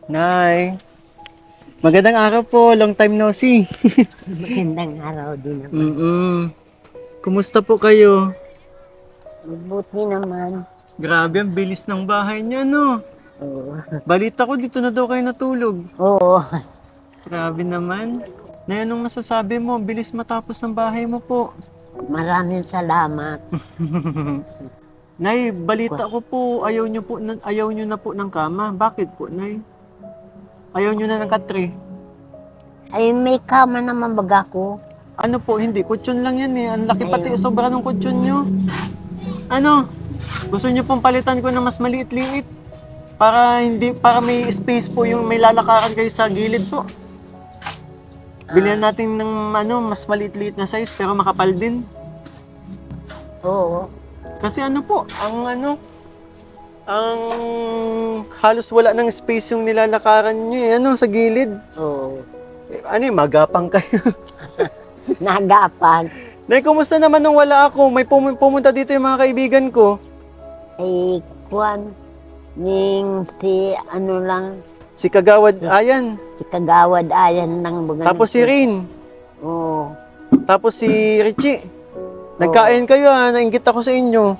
Nay, magandang araw po. Long time no see. Magandang araw din naman. Mm-mm. Kumusta po kayo? Mabuti naman. Grabe, ang bilis ng bahay niyo, no? Oo. Balita ko, dito na daw kayo natulog. Oo. Grabe naman. Nay, anong masasabi mo? Ang bilis matapos ng bahay mo po. Maraming salamat. Nay, balita ko po, ayaw niyo na po ng kama. Bakit po, Nay? Ayaw niyo na ng katre. Ay, may kama naman baga ko. Ano po, hindi. Kutsyon lang yan eh. Ang laki pati, Ayun. sobra ng kutsyon niyo. Ano? Gusto niyo pong palitan ko na mas maliit-liit? Para may space po yung may lalakaran kayo sa gilid po. Bilihan natin ng mas maliit-liit na size pero makapal din. Oo. Kasi ang halos wala ng space yung nilalakaran niyo sa gilid. Oo. Magapang kayo. Nagapag. Nay, kumusta naman nung wala ako? May pumunta dito yung mga kaibigan ko. Ay, kuwan. Ning si ano lang. Si Kagawad Ayan. Si Kagawad Ayan ng baga. Tapos si Rin. Oo. Tapos si Richie. Nagkain kayo nainggit ako sa inyo.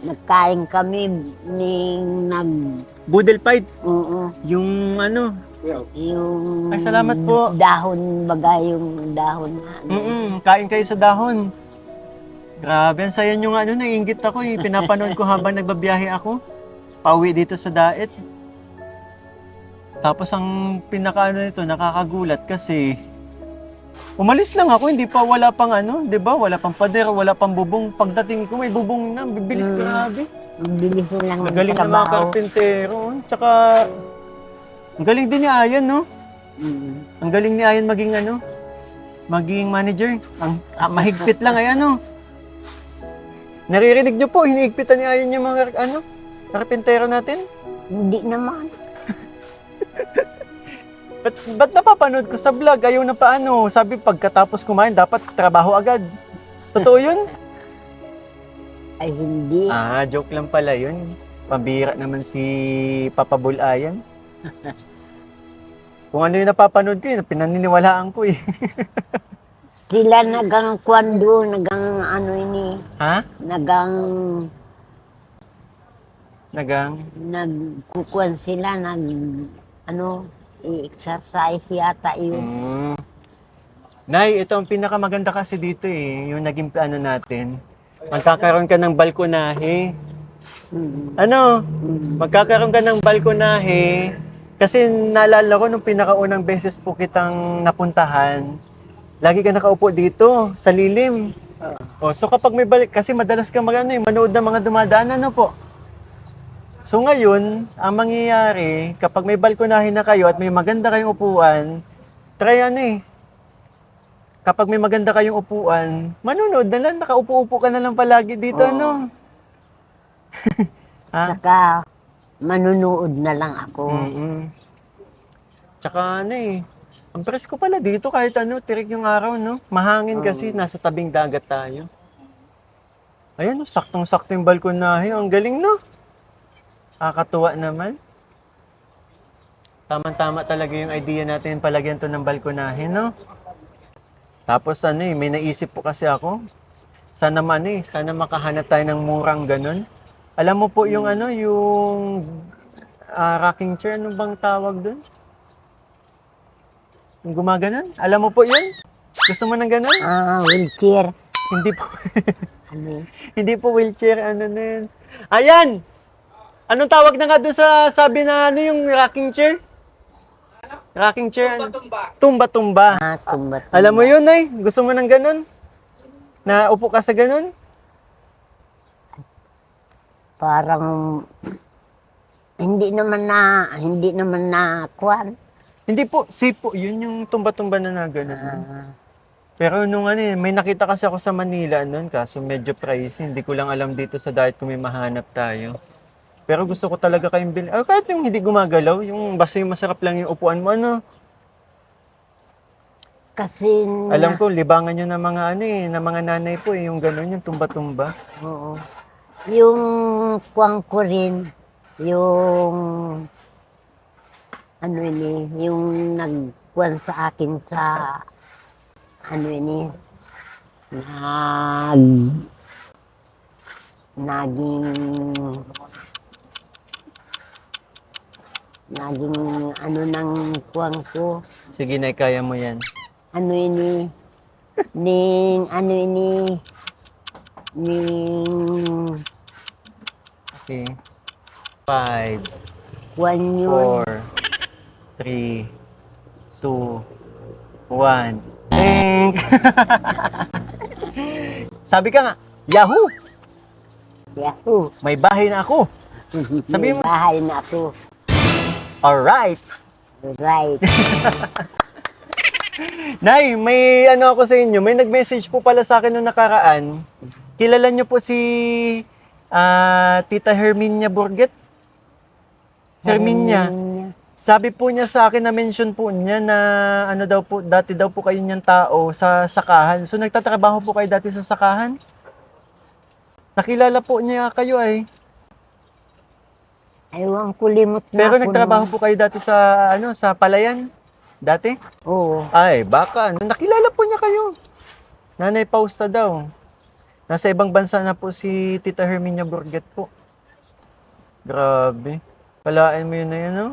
Nagkain kami ning Boodle fight. Oo. Yung Yung Ay, salamat po. dahon baga yung dahon na. Kain kayo sa dahon. Grabe, ang saya nyo nga naiinggit ako eh. Pinapanood ko habang nagbabiyahe ako. Pauwi dito sa Daet. Tapos ang nito, nakakagulat kasi umalis lang ako, wala pang 'di ba? Wala pang pader, wala pang bubong. Pagdating ko may bubong na, bibilis grabe. Ang bilis lang ng Magaling na mga trabaho. karpentero. Tsaka ang galing din ni Ayan, no? Ang galing ni Ayan maging manager. Mahigpit lang ay Naririnig niyo po, hinihigpitan ni Ayan yung mga karpentero natin. Hindi naman. Ba't napapanood ko sa vlog? Ayaw na sabi pagkatapos kumain, dapat trabaho agad. Totoo yun? Ay, hindi. Joke lang pala yun. Pambira naman si Papa Bulayan. Kung ano yung napapanood ko, pinaniniwalaan ko eh. Sila nagang kwando, nagang ano ini, Ha? nagang Nagang? nagkukuan sila, i-exercise yata yun. Nay, ito ang pinakamaganda kasi dito eh. Yung naging natin. Magkakaroon ka ng balkonahe. Magkakaroon ka ng balkonahe. Kasi naalala ko nung pinakaunang beses po kitang napuntahan, lagi ka nakaupo dito sa lilim. So kapag may kasi madalas ka manood ng mga dumadaan po. So ngayon, ang mangyayari, kapag may balkonahe na kayo at may maganda kayong upuan, try kapag may maganda kayong upuan, manonood na lang, nakaupo-upo ka na lang palagi dito, Ha? Saka manunood na lang ako. Tsaka ang presko pala dito kahit tirik yung araw, Mahangin kasi, nasa tabing dagat tayo. Ayan, saktong-sakto yung balkonahe. Ang galing, Nakakatuwa naman. Tama-tama talaga yung idea natin palagyan to ng balkonahe, Tapos may naisip po kasi ako. Sana makahanap tayo ng murang ganun. Alam mo po yung yung rocking chair, ano bang tawag doon? Yung gumaganon? Alam mo po yun? Gusto mo ng ganun? Wheelchair. Hindi po. Ano? Hindi po wheelchair, na yun. Ayan! Anong tawag na nga doon sa sabi na yung rocking chair? Rocking chair. Tumba-tumba. Tumbat. Alam mo yun, Nay? Gusto mo ng ganun? Na upo ka sa ganun? Parang hindi naman na kuan. Hindi po, safe po. Yun yung tumba-tumba na ganun. Pero nung may nakita kasi ako sa Manila noon, kaso medyo pricey. Hindi ko lang alam dito sa Daet kung may mahanap tayo. Pero gusto ko talaga kayong bilhin. Kahit yung hindi gumagalaw, yung basta yung masarap lang yung upuan mo, Kasi Alam ko, libangan nyo ng mga ng mga nanay po yung gano'n, yung tumba-tumba. oo. Yung kuwang ko rin, yung ano ini, yung nagkuhan sa akin sa, ano ini, naging, naging ano ng kuhan ko, Sige, Nay, kaya mo yan. ano ini, ning, ano ini, ning, Okay. 5, kuhan yun. 4, 3, 2, 1. Tink! Sabi ka nga, Yahoo! Yahoo! May bahay na ako. Sabi mo- May bahay na ako. Alright! Right. Nay, may ano ako sa inyo. May nag-message po pala sa akin nung nakaraan. Kilala niyo po si Tita Herminia Burget? Herminia. Sabi po niya sa akin, na-mention po niya na ano daw po, dati daw po kayo niyang tao sa sakahan. So nagtatrabaho po kayo dati sa sakahan? Nakilala po niya kayo ay. Ewan ko, limot na Pero ako nagtrabaho nun. po kayo dati sa ano, sa Palayan? Dati? Oo. Ay, baka. Nakilala po niya kayo. Nanay Pausta daw. Nasa ibang bansa na po si Tita Herminia Burget po. Grabe. Palaan mo yun na yun, no?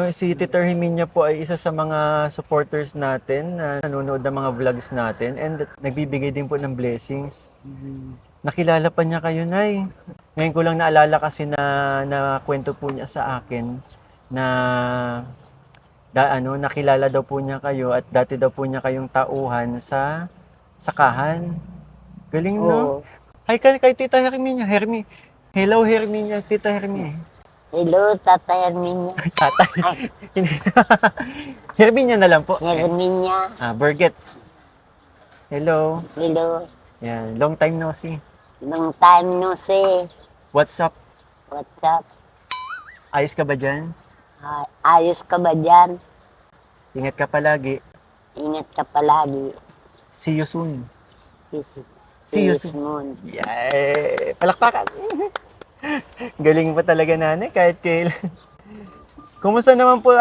Si Tita Herminia po ay isa sa mga supporters natin na nanonood ng mga vlogs natin and nagbibigay din po ng blessings. Nakilala pa niya kayo, Nay. Ngayon ko lang naalala kasi na kwento po niya sa akin na nakilala daw po niya kayo at dati daw po niya kayong tauhan sa sakahan. Galing, no? Oo. Hi kay Tita Herminia. Hello, Herminia, Tita Herminia. Hello, Tata Herminia. Tatay. Herminia na lang po. Herminia. Burget. Hello. Hello. Yan, long time no see. Long time no see. What's up? What's up? Ayos ka ba dyan? Ayos ka ba dyan? Ingat ka palagi. Ingat ka palagi. See you soon. Peace. See you Peace soon. moon. Yay! Palakpakan! Galing pa talaga, nanay, kahit kailan. Kumusta naman po,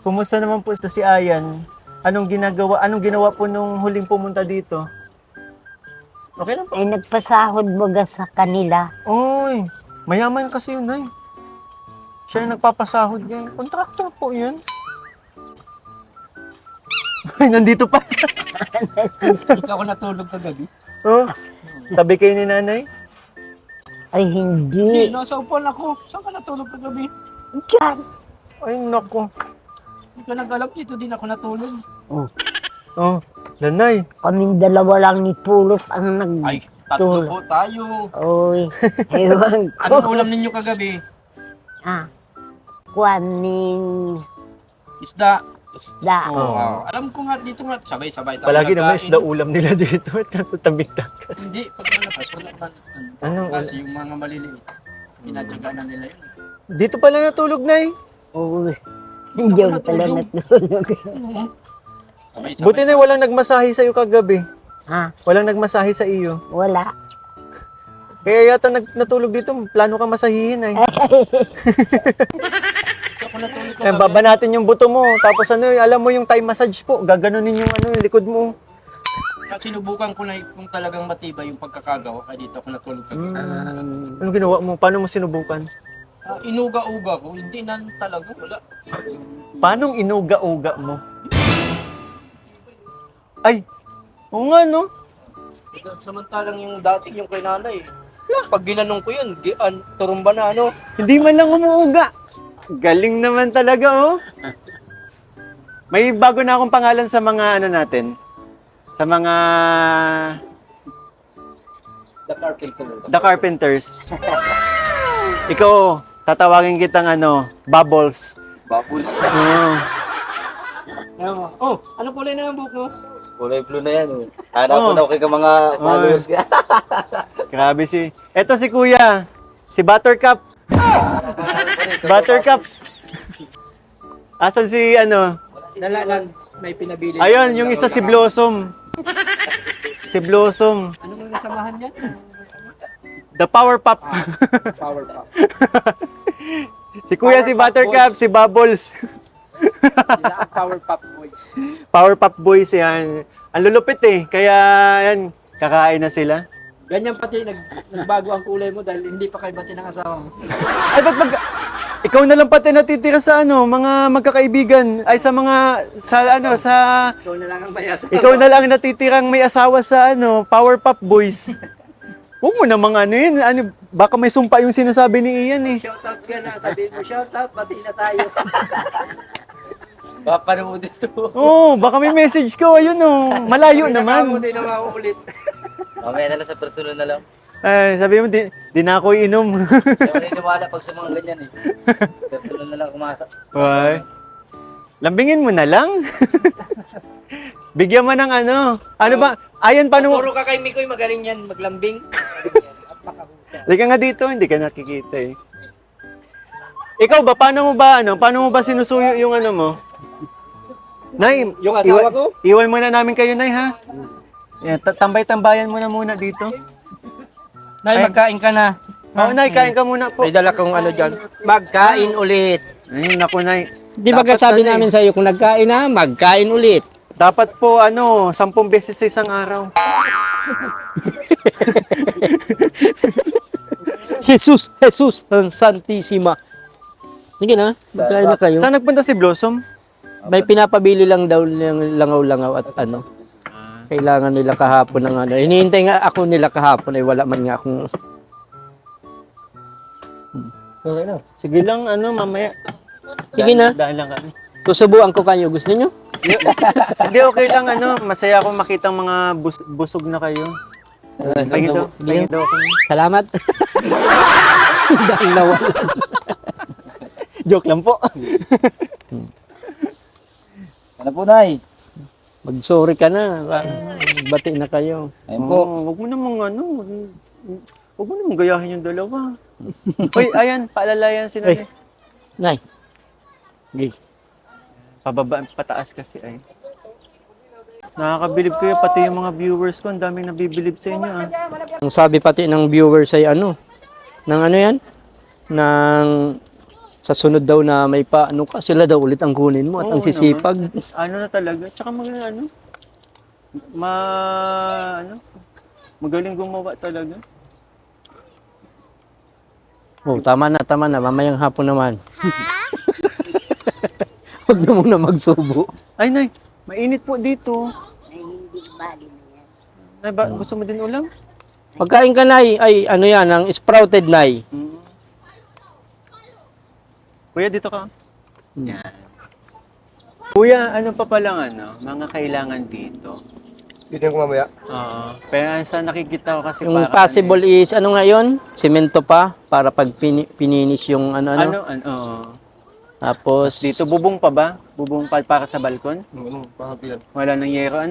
Kumusta naman po ito si Ayan? Anong ginawa po nung huling pumunta dito? Okay lang po. Ay, nagpasahod baga sa kanila. Oy, mayaman kasi yun, ay. Siya yung nagpapasahod ngayon. Kontraktor po yun. Ay, nandito pa. Ikaw ako natulog kagabi. Oh, tabi kayo ni nanay. Ay, Hindi, hindi. nasa upuan ako. Saan ka natulog kagabi? Diyan. Ay, nako. Hindi ka nag-alam, dito din ako natulog. Oh, Oh, nanay. kaming dalawa lang ni Pulot ang Ay, tatlo nagtulog. po tayo. Oy, ewan ko. Anong ulam ninyo kagabi? Kuaning Isda. isda. Oo. Oo. Alam ko nga dito nga, sabay-sabay tayo Palagi naman nagkain. isda ulam nila dito at nasa tabing dagat. Hindi, pag malakas, wala man. Anong Kasi yung mga maliliit, pinadyagaan nila yun. Dito pala natulog, nay. Oy, diyan pala natulog. natulog. Sabay-sabay. Buti na walang nagmasahe sa iyo kagabi. Walang nagmasahe sa iyo. Wala. Kaya yata natulog dito, plano kang masahihin ay. Ako natulog Eh, kagabi. baba natin yung buto mo. Tapos alam mo yung Thai massage po, gaganunin yung yung likod mo. Sinubukan ko na kung talagang matibay yung pagkakagawa, kaya dito ako natulog kagabi. Anong ginawa mo? Paano mo sinubukan? Inuga-uga ko, hindi na talaga, wala. Paano inuga-uga mo? Ay, oo nga no. Samantalang yung dating yung kay nanay, pag ginanong ko yun, turumba na ano. Hindi man lang umuuga. Galing naman talaga, oh. May bago na akong pangalan sa mga natin. Sa mga The carpenters. The Carpenters. Ikaw, tatawagin kitang Bubbles. Bubbles. Oo. Ano kulay na ang buhok mo? Kulay blue na yan. Hanap Oh. ko na kay mga followers ka. Grabe si... Eto si Kuya. Si Buttercup. Buttercup. Asan si Dalalan, may pinabili. Ayun, yung isa si Blossom. Si Blossom. Ano mo yung samahan yan? The Power Pop. Power pop. Si Kuya, si Buttercup, si Bubbles. Sila ang Power Pop Boys. Powerpuff Boys yan. Ang lulupit eh. Kaya yan, kakain na sila. Ganyan pati, nagbago ang kulay mo dahil hindi pa kayo bati ng asawa mo. Ay, ba't ikaw na lang pati natitira sa mga magkakaibigan. Ay, sa Ikaw na lang ang bayasa. ikaw na lang natitirang may asawa sa Powerpuff Boys. Huwag mo namang yun. Baka may sumpa yung sinasabi ni Ian eh. Shoutout ka na. Sabihin mo, shoutout, bati na tayo. Paano mo dito? Oo, baka may message ko. Ayun malayo Hindi naman. na mauulit. Mamaya na lang sa personal na lang. Ay, sabi mo, di na ako inom. Hindi ako naniniwala pag sa mga ganyan eh. Personal na lang kumasa. Why? Lambingin mo na lang. Bigyan mo ng Ano ba? Ayan, paano mo? Puro ka kay Mikoy, magaling yan, maglambing. Lika nga dito, hindi ka nakikita eh. Ikaw ba, paano mo ba sinusuyo yung mo? Nay, Yung asawa ko? Iwan muna namin kayo, Nay, ha? Yan, tambay-tambayan mo na muna dito. Nay, magkain ka na. Oo, Nay, kain ka muna po. May dala kong dyan. Magkain ulit. Ayun, naku, Nay. Di ba Dapat sabi eh. namin sa iyo, kung nagkain na, magkain ulit. Dapat po, 10 beses sa isang araw. Jesus, ang Santissima. Sige na, magkain na kayo. Saan nagpunta si Blossom? May pinapabili lang daw ng langaw-langaw at kailangan nila kahapon ng Hinihintay nga ako nila kahapon ay wala man nga akong... Okay na. Sige lang, mamaya. Sige na. Dahil lang kami. Susubuan ko kayo. Gusto niyo? Hindi, okay lang, masaya akong makitang mga busog na kayo. Pahingi daw ako. Salamat. Sundang nawa. Joke lang po. Ano po, Nay? Mag-sorry ka na. Bati na kayo. Ayun po. Huwag mo namang huwag mo namang gayahin yung dalawa. Uy, ayan, paalalayan sila. Ay. Nay. Okay. Pababa, pataas kasi ay. Nakakabilib kayo, pati yung mga viewers ko, ang daming nabibilib sa inyo Ang sabi pati ng viewers ay yan? Sa sunod daw na may sila daw ulit ang kunin mo at ang Oo sisipag. Na talaga, tsaka magaling gumawa talaga. Oh, tama na. Mamayang hapon naman. Huwag na muna magsubo. Ay, Nay, mainit po dito. Ay, hindi bali na yan. Nay, gusto mo din ulam? Pagkain ka, Nay, ay ang sprouted, Nay. Kuya, dito ka. Yan. Kuya, ano pa palang mga kailangan dito? Dito ko mamaya. Oo. Pero sa nakikita ko kasi Yung parang possible is, ngayon? Semento pa, para pag pininis yung oo. Tapos, Dito, bubong pa ba? Bubong pa para sa balkon? Wala nang yero,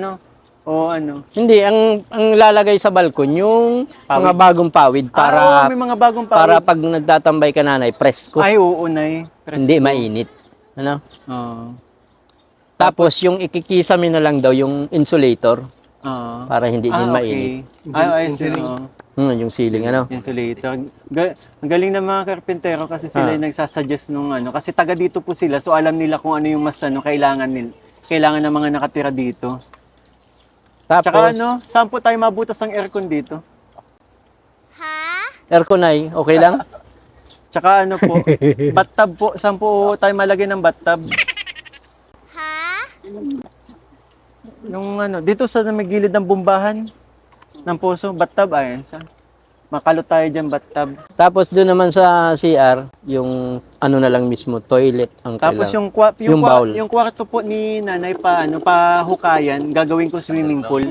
O hindi, ang lalagay sa balkon, yung mga bagong pawid para, may mga bagong para pawid. pag nagtatambay ka, Nanay, presko. Ay, oo, Nay. Hindi mainit. Oo. Tapos, yung ikikisame na lang daw, yung insulator, Oo. para hindi din okay. mainit. Ay, oo. Yung ceiling, Insulator. Ang galing ng mga karpentero kasi sila yung nagsasuggest nung kasi taga dito po sila, so alam nila kung ano yung mas kailangan ng mga nakatira dito. Tapos, Tsaka saan po tayo mabutas ng aircon dito? aircon ay, okay lang? Tsaka po, bathtub po, saan po tayo malagay ng bathtub? Yung dito sa may gilid ng bumbahan ng puso, bathtub, ayan sa. Makalot tayo dyan, bathtub. Tapos doon naman sa CR, yung na lang mismo, toilet ang Tapos kailangan. yung bowl. yung kwarto po ni Nanay pa hukayan, gagawin ko swimming pool.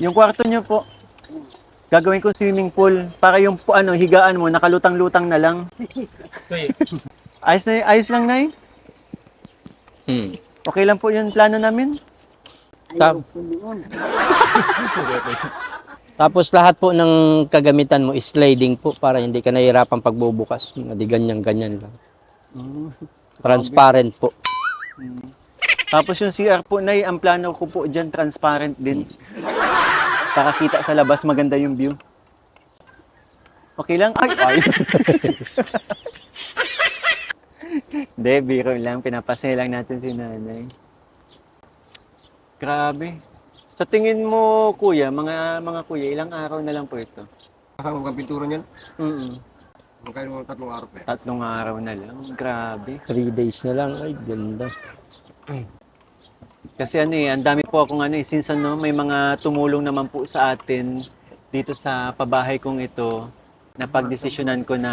Yung kwarto niyo po, gagawin ko swimming pool para yung higaan mo nakalutang-lutang na lang. Ayos lang, Nay. Okay lang po yung plano namin. Tap- Tapos lahat po ng kagamitan mo is sliding po para hindi ka nahihirapan pagbubukas. Hindi ganyan-ganyan lang. Transparent po. Tapos yung CR po, Nay, ang plano ko po dyan, transparent din. Para kita sa labas, maganda yung view. Okay lang? Ay! Hindi, biro lang. Pinapasaya lang natin si nanay. Grabe. Sa tingin mo, kuya, mga kuya, ilang araw na lang po ito? Ang pintura niyan, Mm. magkano mga 3 araw pa eh. 3 araw na lang. Grabe. 3 days na lang. Ay, ganda. Kasi ano eh, ang dami po akong ano eh, since ano, may mga tumulong naman po sa atin dito sa pabahay kong ito, na pagdesisyonan ko na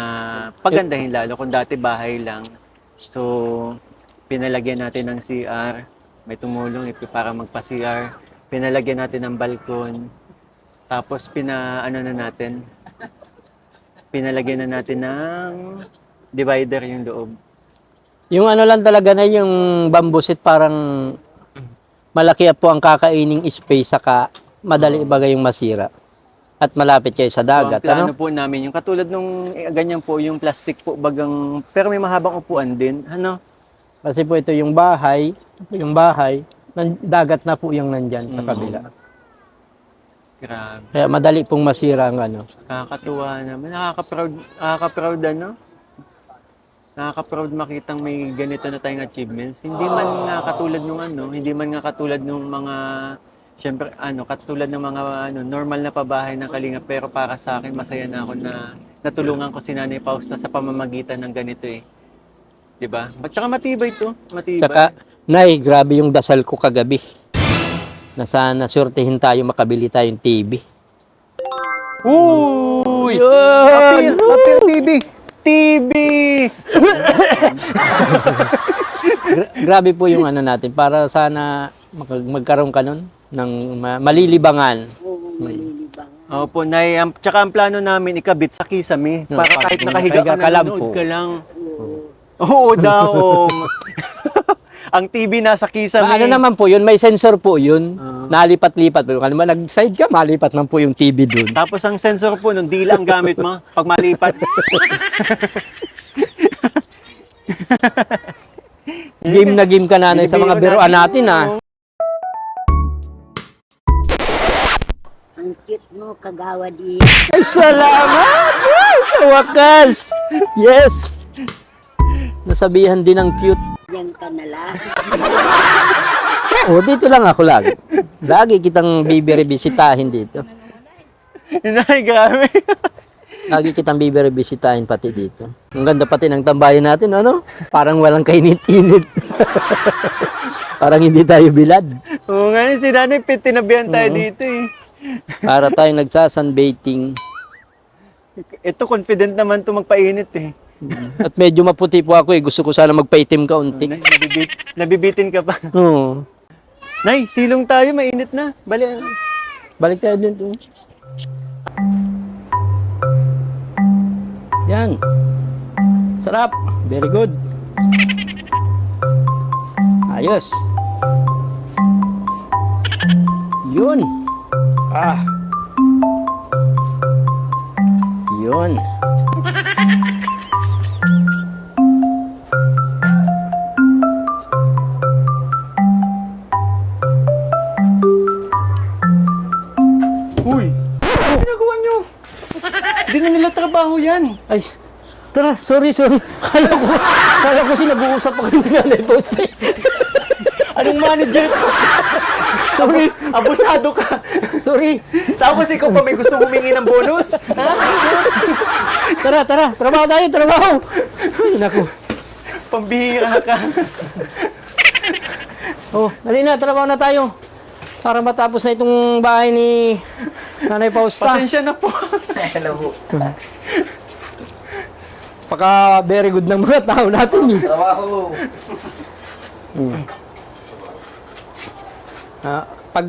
pagandahin lalo kung dati bahay lang. So, pinalagyan natin ng CR, may tumulong para magpa-CR, pinalagyan natin ng balkon, tapos pinalagyan na natin ng divider yung loob. Yung ano lang talaga na yung bamboo seat parang malaki po ang kakaining space saka madali bagay yung masira. At malapit kayo sa dagat, So, ang plano ano? po namin, yung katulad nung ganyan po, yung plastic po bagang, pero may mahabang upuan din. Ano? Kasi po ito yung bahay, dagat na po yung nandyan sa kabila. Grabe. Kaya madali pong masira ang ano. Nakakatuwa naman. Nakaka-proud ano? Nakaka-proud makitang may ganito na tayong achievements. Hindi man nga katulad nung ano, hindi man nga katulad nung mga, syempre, ano, katulad ng mga ano, normal na pabahay ng Kalinga, pero para sa akin, masaya na ako na natulungan ko si Nanay Fausta sa pamamagitan ng ganito eh. 'Di ba? At saka matibay to, matibay. Tsaka, Nay, grabe yung dasal ko kagabi. Na sana surtihin tayo, makabili tayong TV. Uy! Yun! Appeal TV! TV! Grabe po yung ano natin, para sana magkaroon ka nun ng malilibangan. Oo, malilibang. Opo, Nay. Tsaka ang plano namin ikabit sa kisame. No, Para kahit nakahiga ka, lang nanonood po. ka lang. Oo daw. Ang TV nasa kisame. Ano naman po yun, may sensor po yun. Nalipat-lipat po. Kung nag-side ka, malipat man po yung TV dun. Tapos ang sensor po nun, dila ang gamit mo pag malipat. Game na game ka nanay sa mga biroan natin ah. Ang cute mo, kagawad iya. Ay, salamat! Ay, sa wakas! Yes! Nasabihan din ng cute. Diyan ka na lang. Oh, dito lang ako lagi. Lagi kitang bibisitahin dito. Nay, grabe. Lagi kitang bibisitahin pati dito. Ang ganda pati ng tambayan natin, ano? Parang walang kainit-init. Parang hindi tayo bilad. Oo nga, si Nanay Pit, tinabihan tayo dito eh. Para tayong nagsasunbathing. Ito, confident naman to magpainit eh. At medyo maputi po ako eh. Gusto ko sana magpaitim kaunti. Nay, nabibitin ka pa. Oo. Nay, silong tayo, mainit na. Balik tayo dun. Yan. Sarap. Very good. Ayos. Yun. Ah. Yun. Uy! Ano ginagawa nyo? Hindi na nila trabaho yan. Ay, tara, sorry. Kala ko nag-uusap ako ng nanay poste. Anong manager to? Sorry, Abusado ka. sorry. Tapos ikaw pa may gusto humingi ng bonus? Ha? Tara, trabaho tayo. Ay, naku. Pambihira ka. Oh, dali na, trabaho na tayo. Para matapos na itong bahay ni Nanay Fausta. Pasensya na po. Paka very good ng mga tao natin eh. Trabaho. Pag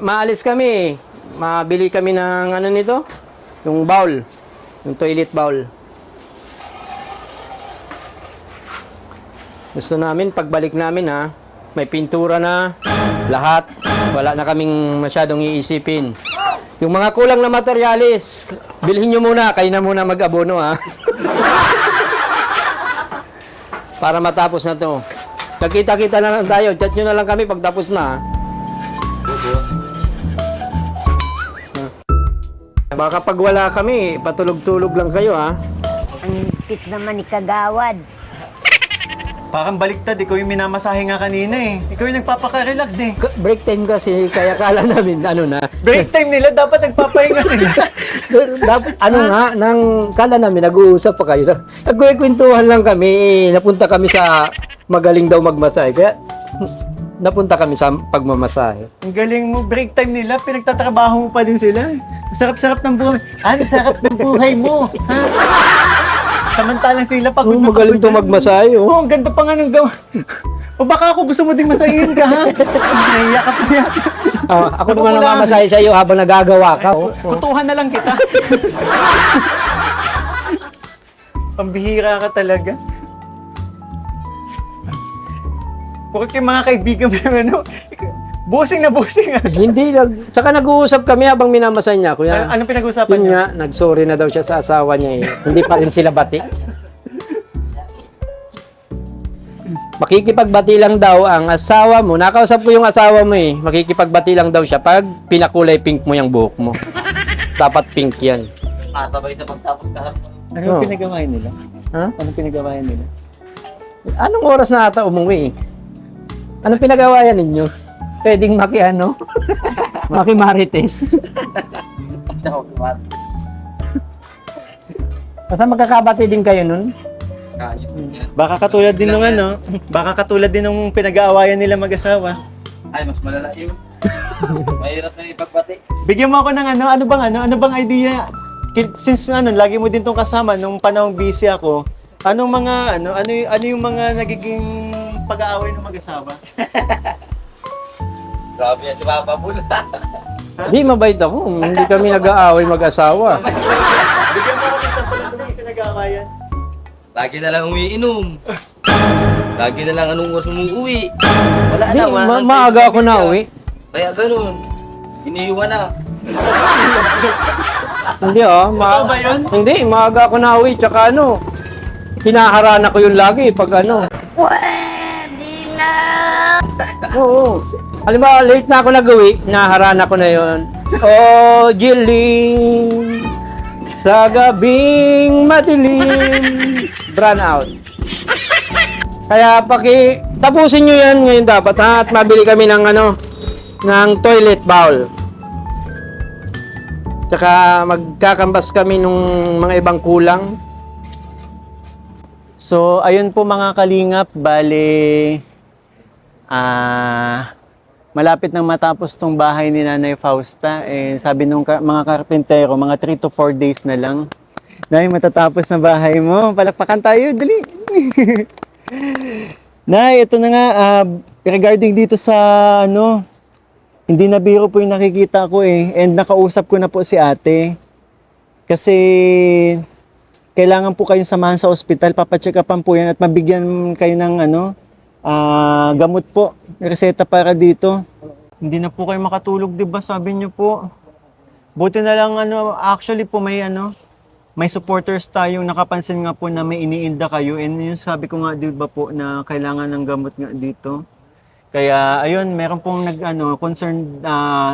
maalis kami, mabili kami ng ano nito, yung bowl, yung toilet bowl. Gusto namin, pagbalik namin ha, may pintura na, lahat. Wala na kaming masyadong iisipin. Yung mga kulang na materyales, bilhin nyo muna, kayo na muna mag-abono ha. Para matapos na to. Nagkita-kita na lang tayo, chat nyo na lang kami pagtapos na ha. Baka pag wala kami, patulog-tulog lang kayo ha. Ang cute naman ni kagawad. Parang baliktad, ikaw yung minamasahe nga kanina eh. Ikaw yung nagpapaka-relax eh. Break time kasi, kaya kala namin, ano na. Break time nila, dapat nagpapahinga sila. Dapat, ano nga, kala namin, nag-uusap pa kayo. Nagkukwentuhan lang kami, napunta kami sa magaling daw magmasahe. Kaya, napunta kami sa pagmamasahe. Ang galing mo, break time nila, pinagtatrabaho mo pa din sila. Ang sarap-sarap ng buhay. Ang sarap ng buhay mo. Ha? Samantalang sila pagod na Magaling to pagod na. magmasahe, oh. Oo, ang ganda pa nga ng gawa. O baka ako gusto mo ding masahin ka, ha? Naiyak ka pa yata. Ako naman Nakukulangan. namamasahe sa iyo habang nagagawa ka. Oh. Kutuhan na lang kita. Pambihira ka talaga. Porque mga kaibigan mo yung ano, busing na busing. Hindi lang. Saka nag-uusap kami habang minamasahe niya, kuya. Anong pinag-usapan Yun niyo? nga, nag-sorry na daw siya sa asawa niya eh. Hindi pa rin sila bati. Makikipagbati lang daw ang asawa mo. Nakausap ko yung asawa mo eh. Makikipagbati lang daw siya pag pinakulay pink mo yung buhok mo. Dapat pink yan. Masabay sa pagtapos kahapon. Ano yung Oo. pinagawain nila? Ha? Anong pinagawain nila? Anong oras na ata umuwi? Anong pinagawayan ninyo? Pwedeng makimarites. Basta magkakabati din kayo nun. Kayos yan. Baka katulad din nung ano, baka katulad din nung pinag-aawayan nila mag-asawa. Ay, mas malala yun. Mahirap na ipagbati. Bigyan mo ako ng ano bang idea? Since lagi mo din tong kasama nung panahong busy ako, ano yung mga nagiging pag-aaway ng mag-asawa? Grabe yan si Papa Bull. Di, mabait ako. Hindi kami nag-aaway mag-asawa. Bigyan mo ako ng sample ng mga pinag-aawayan. Lagi na lang umiinom. Lagi na lang anong oras umuwi. Wala Di, na, wala na. maaga ako na uwi. Kaya ganun. Iniiwan na. Hindi Totoo ba yun? Hindi, maaga ako na uwi. Tsaka hinaharana ko yun lagi pag Oo. Halimbawa, late na ako nag-uwi, hinaharana ko na yun. Oh, Jilin, sa gabing madilim, brown out. Kaya tapusin nyo yan ngayon dapat ha, at mabili kami ng ng toilet bowl. Tsaka magkakambas kami nung mga ibang kulang. So, ayun po mga kalingap, bale, malapit nang matapos tong bahay ni Nanay Fausta. And sabi nung mga karpentero, mga 3 to 4 days na lang. Nay, matatapos na bahay mo. Palakpakan tayo, dali. Nay, ito na nga, regarding dito sa hindi na biro po yung nakikita ko eh. And nakausap ko na po si ate. Kasi kailangan po kayong samahan sa ospital. Papacheck upan po yan at mabigyan kayo ng gamot po. Reseta para dito. Hindi na po kayo makatulog, di ba? Sabi niyo po. Buti na lang actually po may supporters tayong nakapansin nga po na may iniinda kayo. And yun sabi ko nga, di ba po, na kailangan ng gamot nga dito. Kaya ayun, meron pong concerned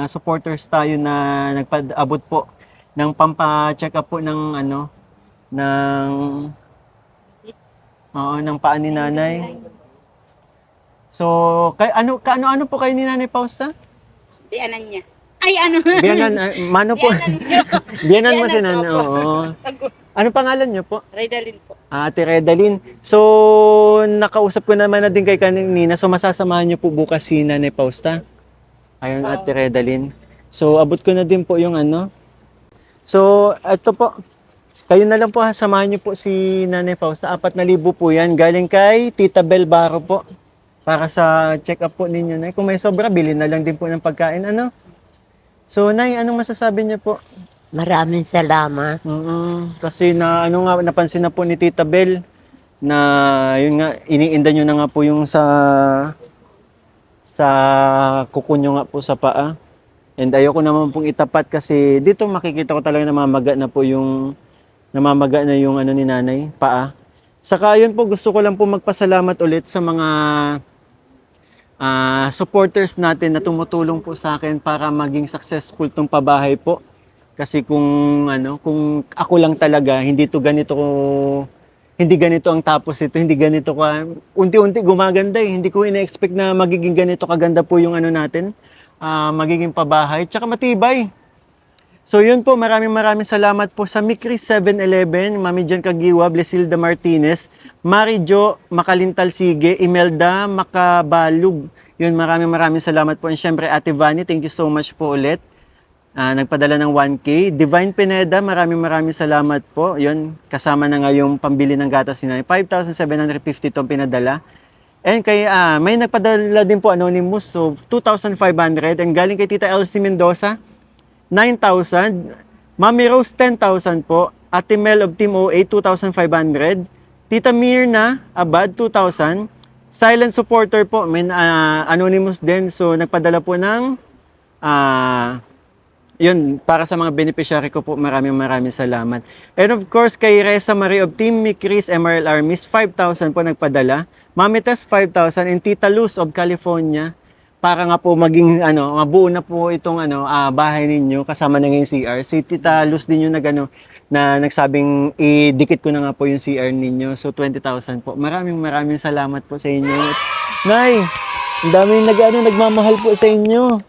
supporters tayo na nagpa-abot po ng pampa-check up po ng ng paa ni nanay. So, ano po kayo ni Nanay Fausta? Biyanan niya. Ay, ano? Biyanan, mano po? Biyanan mo si Biyanan nanay, ko po. oo. Ano pangalan niyo po? Redalin po. Ate Redalyn. So, nakausap ko naman na din kay kanina. So, masasamahan niyo po bukas si Nanay Fausta. Ayun, Ate Redalyn. So, abot ko na din po yung So, ito po. Kayo na lang po ha, samahan niyo po si Nanay Fausta. 4,000 po yan. Galing kay Tita Bel Baro po. Para sa check-up po ninyo, Nay. Kung may sobra, bilhin na lang din po ng pagkain. So, Nay, anong masasabi niyo po? Maraming salamat. Kasi napansin na po ni Tita Bel na yun nga, iniinda nyo na nga po yung sa kuko nyo nga po sa paa. And ayoko naman pong itapat kasi dito makikita ko talaga namamaga na yung ni nanay, paa. Saka yun po, gusto ko lang po magpasalamat ulit sa mga supporters natin na tumutulong po sa akin para maging successful tong pabahay po. Kasi kung ako lang talaga, hindi hindi ganito ang tapos ito, hindi ganito ka, unti-unti gumaganda eh. Hindi ko ina-expect na magiging ganito kaganda po yung ano natin, magiging pabahay, tsaka matibay. So yun po, maraming salamat po sa Mikri 7-Eleven, Mami Jan Kagiwa, Blesilda Martinez, Mari Jo Makalintal Sige, Imelda Makabalug. Yun, maraming salamat po. And syempre, Ate Vani, thank you so much po ulit. Nagpadala ng 1K. Divine Pineda, maraming salamat po. Yun, kasama na nga yung pambili ng gatas ni Nanay. 5,750 itong pinadala. And kay, may nagpadala din po anonymous, so 2,500. And galing kay Tita Elsie Mendoza, 9,000. Mami Rose, 10,000 po. Ate Mel of Team OA, 2,500. Tita Mirna Abad, 2,000. Silent supporter po, may anonymous din. So, nagpadala po ng yun, para sa mga beneficiary ko po, maraming salamat. And of course, kay Reza Marie of Team Mikris MRL Armies, 5,000 po nagpadala. Mami Tess, 5,000. And Tita Luz of California, para nga po maging, mabuo na po itong, bahay ninyo, kasama na ngayon CR. Si Tita Luz din yung na nagsabing idikit ko na nga po yung CR ninyo. So, 20,000 po. Maraming salamat po sa inyo. Nay, ang daming nagmamahal po sa inyo.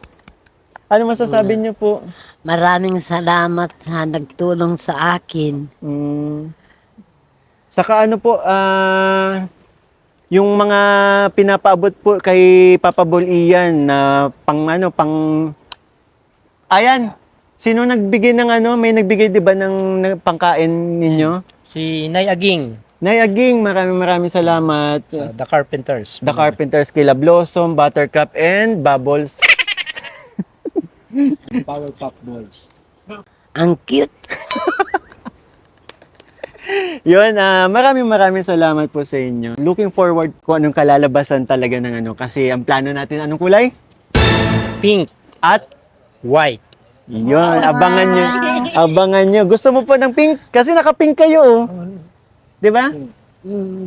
Ano masasabi niyo po? Maraming salamat sa nagtulong sa akin. Saka po, yung mga pinapaabot po kay Papa Bol Ian na ayan, sino nagbigay ng may nagbigay 'di ba ng pangkain ninyo? Si Nay Aging Nay Aging, maraming salamat. sa The Carpenters. The Carpenters, Kila Blossom, Buttercup, and Bubbles. Powerpuff Boys. Ang cute. Yun, maraming salamat po sa inyo. Looking forward kung anong kalalabasan talaga ng kasi ang plano natin, anong kulay? Pink At white. yun, abangan nyo. Gusto mo po ng pink? Kasi naka-pink kayo, oh. Di ba?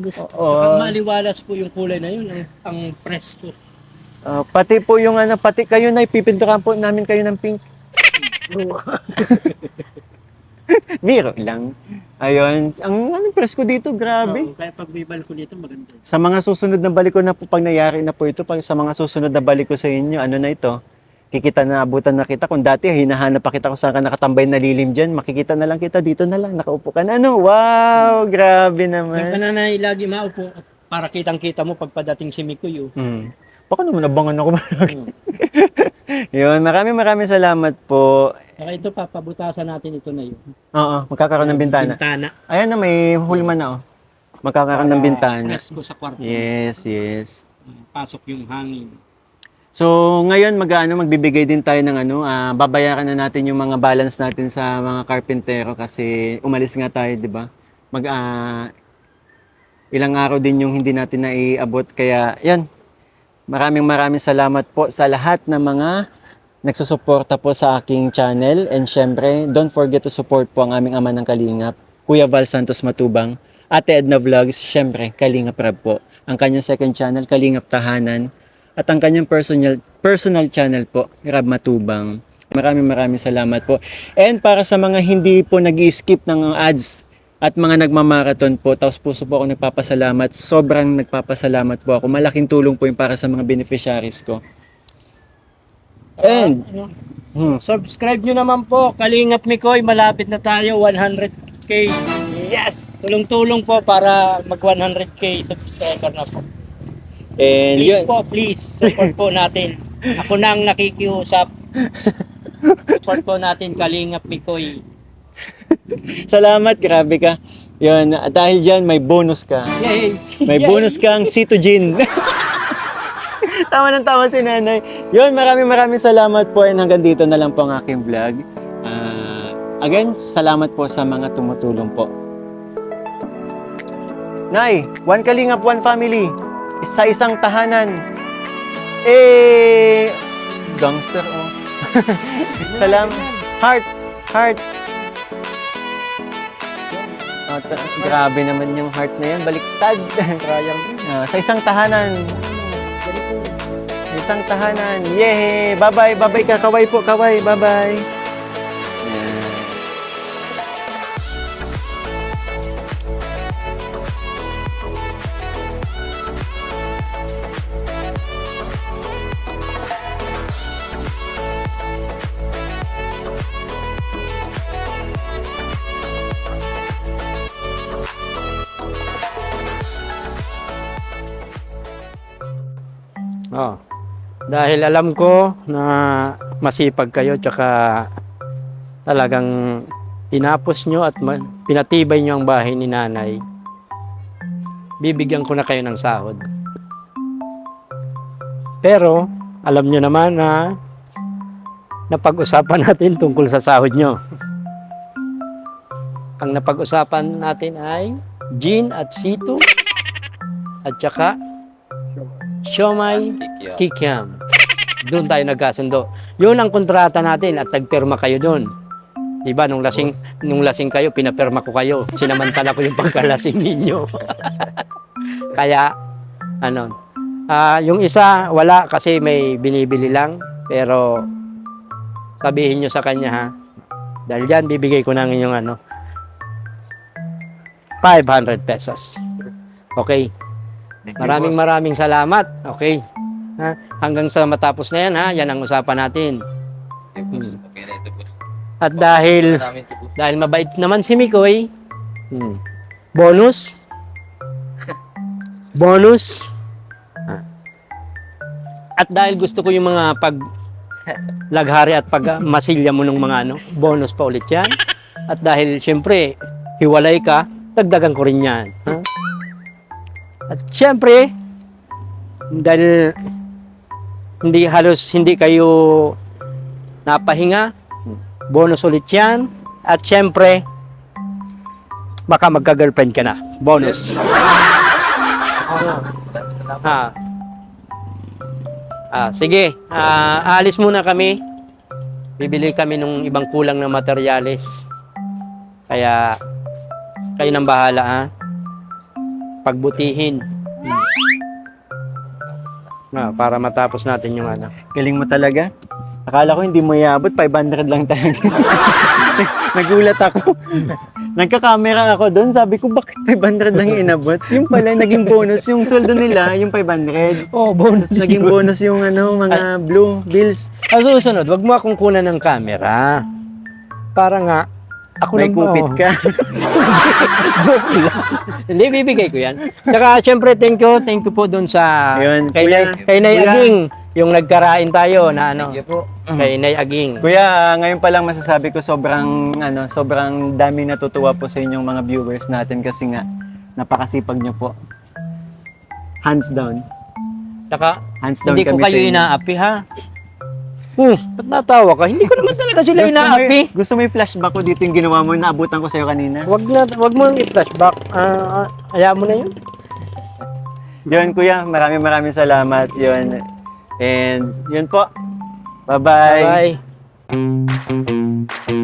Gusto. Oo. Maliwalas po yung kulay na yun, ang presko. Pati po yung pati kayo na ipipinturan po namin kayo ng pink. Biro lang. Ayun, ang presko dito, grabe. Kaya pag may balko dito, maganda. Sa mga susunod na balik ko na po, pag nangyari na po ito, sa mga susunod na balik ko sa inyo, na ito, kikita na, abutan na kita. Kung dati, hinahanap pa kita kung saan ka nakatambay na lilim dyan, makikita na lang kita, dito na lang, nakaupo ka na. Wow, grabe Yung naman. kananay lagi maupo para kitang-kita mo pagpadating si Mikuyo. Baka naman nabangan ako. Yun, maraming salamat po. Saka ito, papabutasan natin ito na yun. Oo, magkakaroon ng bintana. Bintana. Ayan na, may hulman na, oh. Magkakaroon ng bintana. Presko sa kwarto. Yes. Pasok yung hangin. So, ngayon magbibigay din tayo ng babayaran na natin yung mga balance natin sa mga karpentero kasi umalis nga tayo, 'di ba? Ilang araw din yung hindi natin naiabot kaya 'yan. Maraming salamat po sa lahat ng mga nagsusuporta po sa aking channel and syempre, don't forget to support po ang aming ama ng Kalingap, Kuya Val Santos Matubang, Ate Edna Vlogs, syempre, Kalingap Rab po. Ang kanyang second channel, Kalingap Tahanan, at ang kanyang personal channel po, Rab Matubang. Maraming salamat po. And para sa mga hindi po nag-skip ng ads at mga nagmamarathon po, taos puso po ako nagpapasalamat. Sobrang nagpapasalamat po ako. Malaking tulong po yung para sa mga beneficiaries ko. And, Subscribe nyo naman po. Kalingap Mikoy, malapit na tayo. 100k. yes! Tulong-tulong po para mag 100k subscriber na po. And Please yun, po, please. Support po natin. Ako na ang nakikiusap. Support po natin Kalingap Mikoy. salamat, grabe ka. Yun, dahil dyan, may bonus ka. Yay! May bonus kang Citogen. Tama si nanay. Yun, maraming salamat po and hanggang dito na lang po ang aking vlog. Again, salamat po sa mga tumutulong po. Nay, one Kalingap, one family. Sa isang tahanan. Gangster, oh. Heart. Grabe naman yung heart na yan. Baliktad. Sa isang tahanan. Isang tahanan. Yehey! Bye-bye! Bye-bye ka! Kaway po! Kaway! Bye-bye! Yan. Oh. Dahil alam ko na masipag kayo tsaka talagang tinapos nyo at pinatibay nyo ang bahay ni nanay. Bibigyan ko na kayo ng sahod. Pero alam nyo naman na napag-usapan natin tungkol sa sahod nyo. Ang napag-usapan natin ay gin at situ at saka siomay kikiam. Doon tayo nagkasundo. Yun ang kontrata natin at nagpirma kayo doon. Diba, nung lasing kayo, pinapirma ko kayo. Sinamantala ko yung pagkalasing ninyo. Kaya, yung isa, wala kasi may binibili lang. Pero, sabihin nyo sa kanya ha. Dahil dyan, bibigay ko ng inyong 500 pesos. Okay. Maraming salamat. Okay. Ha? Hanggang sa matapos na yan ha. Yan ang usapan natin. Okay na ito po. At dahil Namin ito po. mabait naman si Mikoy, bonus. At dahil gusto ko yung mga laghari at masilya mo ng mga bonus pa ulit yan. At dahil syempre, hiwalay ka, dagdagan ko rin yan. Ha? At syempre, dahil hindi kayo napahinga, bonus ulit yan. At syempre, baka magka-girlfriend ka na. Bonus. Sige, aalis muna kami. Bibili kami ng ibang kulang na materyales. Kaya, kayo nang bahala ha. Pagbutihin. Para matapos natin yung Galing mo talaga. Akala ko hindi mo iabot, 500 lang talaga. Nagulat ako. Nagka-camera ako doon, sabi ko, bakit 500 lang yung inabot? Yung pala, naging bonus, yung sweldo nila, yung 500. Oh, bonus. Tapos naging bonus yung mga blue bills. Sa susunod, wag mo akong kunan ng camera. Para nga, ako May lang kupit ka. Hindi, bibigay ko yan. Saka, syempre, thank you po doon sa Ayun, kay kuya. Nay Kuya. Aging, yung nagkarain tayo na Thank you po. kay Nay Aging. Kuya, ngayon pa lang masasabi ko sobrang daming natutuwa po sa inyong mga viewers natin kasi nga napakasipag niyo po. Hands down. Saka, Hands down hindi ko kami kayo sa inyo. inaapi, ha? Ba't natawa ka? Hindi ko naman talaga sila inaapi. Gusto mo yung flashback ko dito yung ginawa mo, naabutan ko sa'yo kanina? Wag mo i-flashback. Hayaan mo na yun. Yun, kuya, maraming salamat. Yun. And yun po. Bye-bye. Bye.